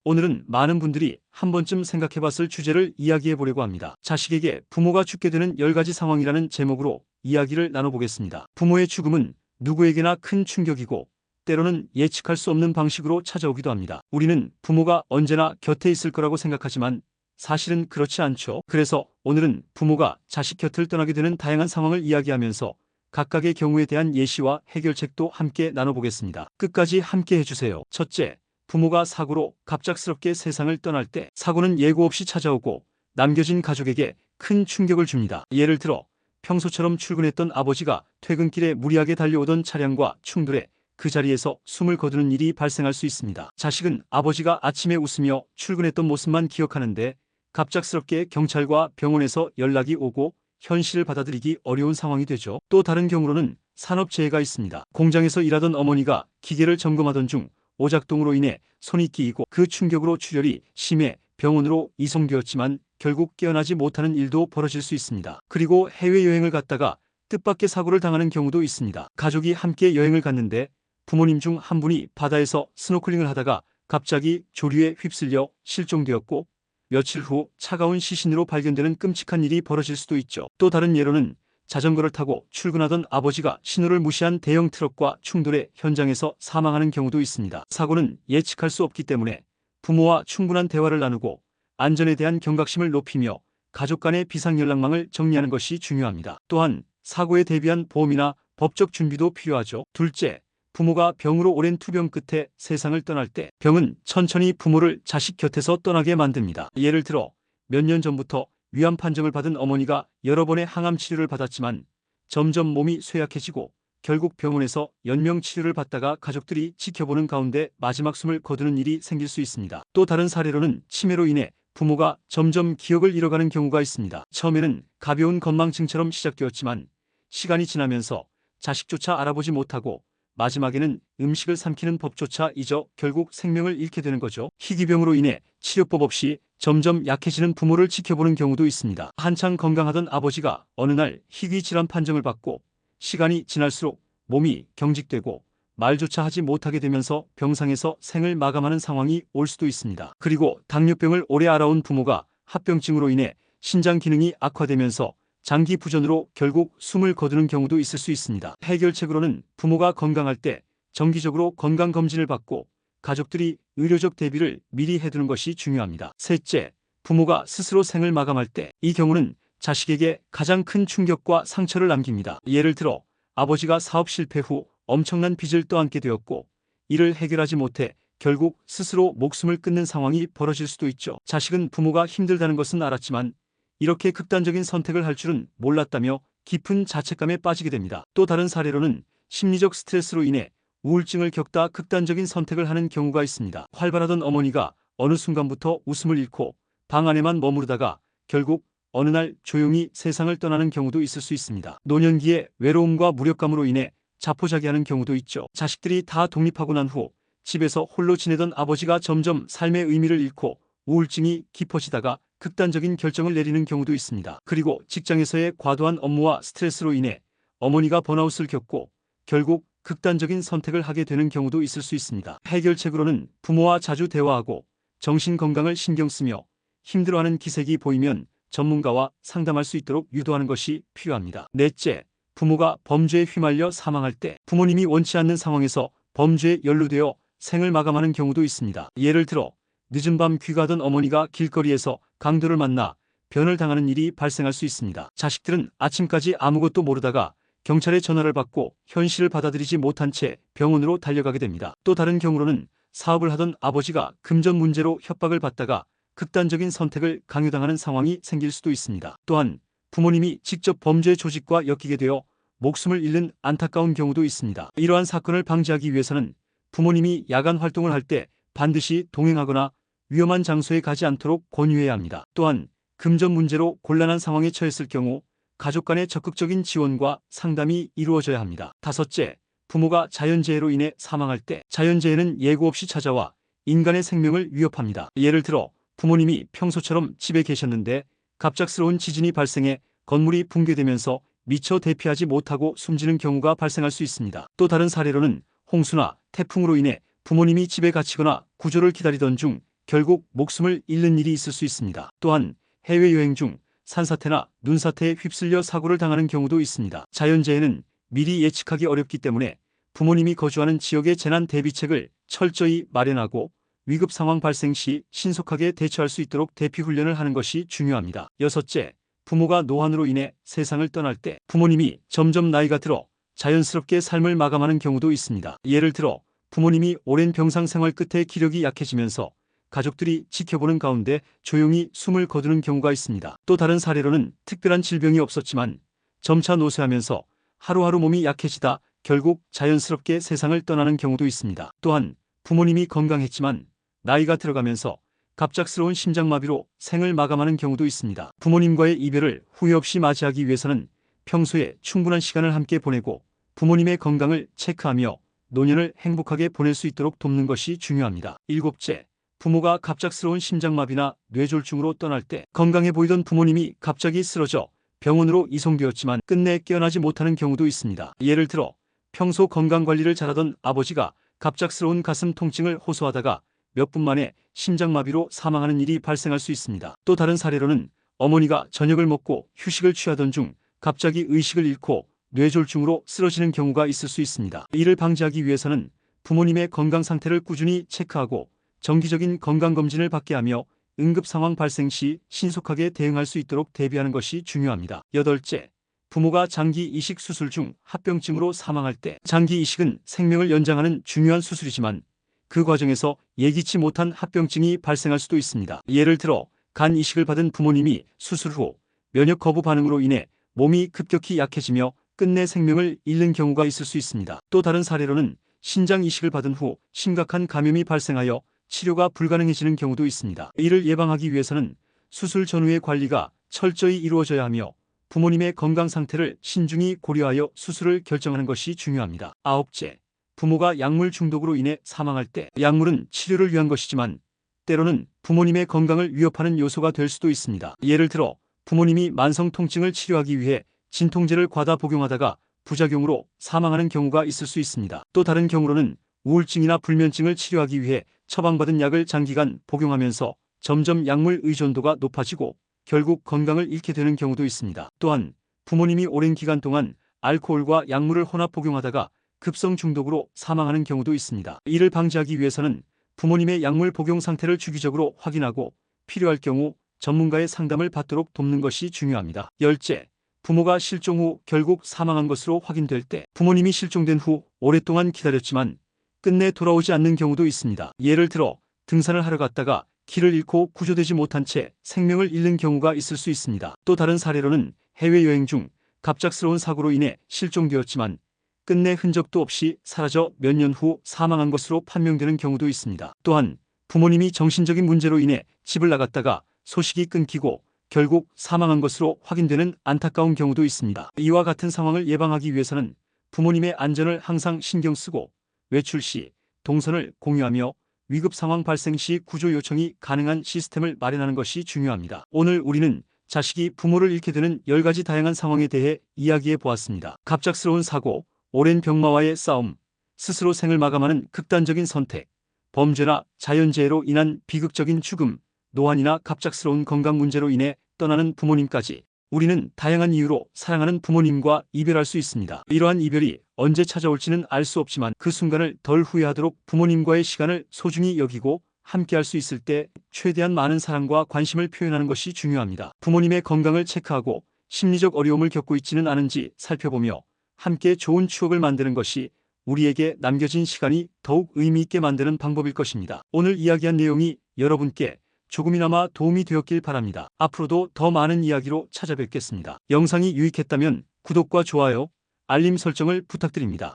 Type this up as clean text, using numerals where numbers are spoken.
오늘은 많은 분들이 한 번쯤 생각해봤을 주제를 이야기해보려고 합니다. 자식에게 부모가 죽게 되는 10가지 상황이라는 제목으로 이야기를 나눠보겠습니다. 부모의 죽음은 누구에게나 큰 충격이고 때로는 예측할 수 없는 방식으로 찾아오기도 합니다. 우리는 부모가 언제나 곁에 있을 거라고 생각하지만 사실은 그렇지 않죠. 그래서 오늘은 부모가 자식 곁을 떠나게 되는 다양한 상황을 이야기하면서 각각의 경우에 대한 예시와 해결책도 함께 나눠보겠습니다. 끝까지 함께 해주세요. 첫째, 부모가 사고로 갑작스럽게 세상을 떠날 때. 사고는 예고 없이 찾아오고 남겨진 가족에게 큰 충격을 줍니다. 예를 들어 평소처럼 출근했던 아버지가 퇴근길에 무리하게 달려오던 차량과 충돌해 그 자리에서 숨을 거두는 일이 발생할 수 있습니다. 자식은 아버지가 아침에 웃으며 출근했던 모습만 기억하는데 갑작스럽게 경찰과 병원에서 연락이 오고 현실을 받아들이기 어려운 상황이 되죠. 또 다른 경우로는 산업재해가 있습니다. 공장에서 일하던 어머니가 기계를 점검하던 중 오작동으로 인해 손이 끼이고 그 충격으로 출혈이 심해 병원으로 이송되었지만 결국 깨어나지 못하는 일도 벌어질 수 있습니다. 그리고 해외여행을 갔다가 뜻밖의 사고를 당하는 경우도 있습니다. 가족이 함께 여행을 갔는데 부모님 중 한 분이 바다에서 스노클링을 하다가 갑자기 조류에 휩쓸려 실종되었고 며칠 후 차가운 시신으로 발견되는 끔찍한 일이 벌어질 수도 있죠. 또 다른 예로는 자전거를 타고 출근하던 아버지가 신호를 무시한 대형 트럭과 충돌해 현장에서 사망하는 경우도 있습니다. 사고는 예측할 수 없기 때문에 부모와 충분한 대화를 나누고 안전에 대한 경각심을 높이며 가족 간의 비상연락망을 정리하는 것이 중요합니다. 또한 사고에 대비한 보험이나 법적 준비도 필요하죠. 둘째, 부모가 병으로 오랜 투병 끝에 세상을 떠날 때. 병은 천천히 부모를 자식 곁에서 떠나게 만듭니다. 예를 들어 몇 년 전부터 위암 판정을 받은 어머니가 여러 번의 항암 치료를 받았지만 점점 몸이 쇠약해지고 결국 병원에서 연명 치료를 받다가 가족들이 지켜보는 가운데 마지막 숨을 거두는 일이 생길 수 있습니다. 또 다른 사례로는 치매로 인해 부모가 점점 기억을 잃어가는 경우가 있습니다. 처음에는 가벼운 건망증처럼 시작되었지만 시간이 지나면서 자식조차 알아보지 못하고 마지막에는 음식을 삼키는 법조차 잊어 결국 생명을 잃게 되는 거죠. 희귀병으로 인해 치료법 없이 점점 약해지는 부모를 지켜보는 경우도 있습니다. 한창 건강하던 아버지가 어느 날 희귀 질환 판정을 받고 시간이 지날수록 몸이 경직되고 말조차 하지 못하게 되면서 병상에서 생을 마감하는 상황이 올 수도 있습니다. 그리고 당뇨병을 오래 앓아온 부모가 합병증으로 인해 신장 기능이 악화되면서 장기 부전으로 결국 숨을 거두는 경우도 있을 수 있습니다. 해결책으로는 부모가 건강할 때 정기적으로 건강검진을 받고 가족들이 의료적 대비를 미리 해두는 것이 중요합니다. 셋째, 부모가 스스로 생을 마감할 때. 이 경우는 자식에게 가장 큰 충격과 상처를 남깁니다. 예를 들어 아버지가 사업 실패 후 엄청난 빚을 떠안게 되었고 이를 해결하지 못해 결국 스스로 목숨을 끊는 상황이 벌어질 수도 있죠. 자식은 부모가 힘들다는 것은 알았지만 이렇게 극단적인 선택을 할 줄은 몰랐다며 깊은 자책감에 빠지게 됩니다. 또 다른 사례로는 심리적 스트레스로 인해 우울증을 겪다 극단적인 선택을 하는 경우가 있습니다. 활발하던 어머니가 어느 순간부터 웃음을 잃고 방 안에만 머무르다가 결국 어느 날 조용히 세상을 떠나는 경우도 있을 수 있습니다. 노년기에 외로움과 무력감으로 인해 자포자기하는 경우도 있죠. 자식들이 다 독립하고 난 후 집에서 홀로 지내던 아버지가 점점 삶의 의미를 잃고 우울증이 깊어지다가 극단적인 결정을 내리는 경우도 있습니다. 그리고 직장에서의 과도한 업무와 스트레스로 인해 어머니가 번아웃을 겪고 결국 극단적인 선택을 하게 되는 경우도 있을 수 있습니다. 해결책으로는 부모와 자주 대화하고 정신 건강을 신경 쓰며 힘들어하는 기색이 보이면 전문가와 상담할 수 있도록 유도하는 것이 필요합니다. 넷째, 부모가 범죄에 휘말려 사망할 때. 부모님이 원치 않는 상황에서 범죄에 연루되어 생을 마감하는 경우도 있습니다. 예를 들어 늦은 밤 귀가하던 어머니가 길거리에서 강도를 만나 변을 당하는 일이 발생할 수 있습니다. 자식들은 아침까지 아무것도 모르다가 경찰의 전화를 받고 현실을 받아들이지 못한 채 병원으로 달려가게 됩니다. 또 다른 경우로는 사업을 하던 아버지가 금전 문제로 협박을 받다가 극단적인 선택을 강요당하는 상황이 생길 수도 있습니다. 또한 부모님이 직접 범죄 조직과 엮이게 되어 목숨을 잃는 안타까운 경우도 있습니다. 이러한 사건을 방지하기 위해서는 부모님이 야간 활동을 할 때 반드시 동행하거나 위험한 장소에 가지 않도록 권유해야 합니다. 또한 금전 문제로 곤란한 상황에 처했을 경우 가족 간의 적극적인 지원과 상담이 이루어져야 합니다. 다섯째, 부모가 자연재해로 인해 사망할 때. 자연재해는 예고 없이 찾아와 인간의 생명을 위협합니다. 예를 들어 부모님이 평소처럼 집에 계셨는데 갑작스러운 지진이 발생해 건물이 붕괴되면서 미처 대피하지 못하고 숨지는 경우가 발생할 수 있습니다. 또 다른 사례로는 홍수나 태풍으로 인해 부모님이 집에 갇히거나 구조를 기다리던 중 결국 목숨을 잃는 일이 있을 수 있습니다. 또한 해외여행 중 산사태나 눈사태에 휩쓸려 사고를 당하는 경우도 있습니다. 자연재해는 미리 예측하기 어렵기 때문에 부모님이 거주하는 지역의 재난 대비책을 철저히 마련하고 위급 상황 발생 시 신속하게 대처할 수 있도록 대피 훈련을 하는 것이 중요합니다. 여섯째, 부모가 노환으로 인해 세상을 떠날 때 부모님이 점점 나이가 들어 자연스럽게 삶을 마감하는 경우도 있습니다. 예를 들어 부모님이 오랜 병상 생활 끝에 기력이 약해지면서 가족들이 지켜보는 가운데 조용히 숨을 거두는 경우가 있습니다. 또 다른 사례로는 특별한 질병이 없었지만 점차 노쇠하면서 하루하루 몸이 약해지다 결국 자연스럽게 세상을 떠나는 경우도 있습니다. 또한 부모님이 건강했지만 나이가 들어가면서 갑작스러운 심장마비로 생을 마감하는 경우도 있습니다. 부모님과의 이별을 후회 없이 맞이하기 위해서는 평소에 충분한 시간을 함께 보내고 부모님의 건강을 체크하며 노년을 행복하게 보낼 수 있도록 돕는 것이 중요합니다. 일곱째, 부모가 갑작스러운 심장마비나 뇌졸중으로 떠날 때 건강해 보이던 부모님이 갑자기 쓰러져 병원으로 이송되었지만 끝내 깨어나지 못하는 경우도 있습니다. 예를 들어 평소 건강관리를 잘하던 아버지가 갑작스러운 가슴 통증을 호소하다가 몇 분 만에 심장마비로 사망하는 일이 발생할 수 있습니다. 또 다른 사례로는 어머니가 저녁을 먹고 휴식을 취하던 중 갑자기 의식을 잃고 뇌졸중으로 쓰러지는 경우가 있을 수 있습니다. 이를 방지하기 위해서는 부모님의 건강 상태를 꾸준히 체크하고 정기적인 건강검진을 받게 하며 응급 상황 발생 시 신속하게 대응할 수 있도록 대비하는 것이 중요합니다. 여덟째, 부모가 장기 이식 수술 중 합병증으로 사망할 때 장기 이식은 생명을 연장하는 중요한 수술이지만 그 과정에서 예기치 못한 합병증이 발생할 수도 있습니다. 예를 들어 간 이식을 받은 부모님이 수술 후 면역 거부 반응으로 인해 몸이 급격히 약해지며 끝내 생명을 잃는 경우가 있을 수 있습니다. 또 다른 사례로는 신장 이식을 받은 후 심각한 감염이 발생하여 치료가 불가능해지는 경우도 있습니다. 이를 예방하기 위해서는 수술 전후의 관리가 철저히 이루어져야 하며 부모님의 건강 상태를 신중히 고려하여 수술을 결정하는 것이 중요합니다. 아홉째, 부모가 약물 중독으로 인해 사망할 때 약물은 치료를 위한 것이지만 때로는 부모님의 건강을 위협하는 요소가 될 수도 있습니다. 예를 들어 부모님이 만성 통증을 치료하기 위해 진통제를 과다 복용하다가 부작용으로 사망하는 경우가 있을 수 있습니다. 또 다른 경우로는 우울증이나 불면증을 치료하기 위해 처방받은 약을 장기간 복용하면서 점점 약물 의존도가 높아지고 결국 건강을 잃게 되는 경우도 있습니다. 또한 부모님이 오랜 기간 동안 알코올과 약물을 혼합 복용하다가 급성 중독으로 사망하는 경우도 있습니다. 이를 방지하기 위해서는 부모님의 약물 복용 상태를 주기적으로 확인하고 필요할 경우 전문가의 상담을 받도록 돕는 것이 중요합니다. 열째, 부모가 실종 후 결국 사망한 것으로 확인될 때 부모님이 실종된 후 오랫동안 기다렸지만 끝내 돌아오지 않는 경우도 있습니다. 예를 들어 등산을 하러 갔다가 길을 잃고 구조되지 못한 채 생명을 잃는 경우가 있을 수 있습니다. 또 다른 사례로는 해외여행 중 갑작스러운 사고로 인해 실종되었지만 끝내 흔적도 없이 사라져 몇 년 후 사망한 것으로 판명되는 경우도 있습니다. 또한 부모님이 정신적인 문제로 인해 집을 나갔다가 소식이 끊기고 결국 사망한 것으로 확인되는 안타까운 경우도 있습니다. 이와 같은 상황을 예방하기 위해서는 부모님의 안전을 항상 신경 쓰고 외출 시 동선을 공유하며 위급 상황 발생 시 구조 요청이 가능한 시스템을 마련하는 것이 중요합니다. 오늘 우리는 자식이 부모를 잃게 되는 10가지 다양한 상황에 대해 이야기해 보았습니다. 갑작스러운 사고, 오랜 병마와의 싸움, 스스로 생을 마감하는 극단적인 선택, 범죄나 자연재해로 인한 비극적인 죽음, 노환이나 갑작스러운 건강 문제로 인해 떠나는 부모님까지 우리는 다양한 이유로 사랑하는 부모님과 이별할 수 있습니다. 이러한 이별이 언제 찾아올지는 알 수 없지만 그 순간을 덜 후회하도록 부모님과의 시간을 소중히 여기고 함께할 수 있을 때 최대한 많은 사랑과 관심을 표현하는 것이 중요합니다. 부모님의 건강을 체크하고 심리적 어려움을 겪고 있지는 않은지 살펴보며 함께 좋은 추억을 만드는 것이 우리에게 남겨진 시간이 더욱 의미 있게 만드는 방법일 것입니다. 오늘 이야기한 내용이 여러분께 조금이나마 도움이 되었길 바랍니다. 앞으로도 더 많은 이야기로 찾아뵙겠습니다. 영상이 유익했다면 구독과 좋아요, 알림 설정을 부탁드립니다.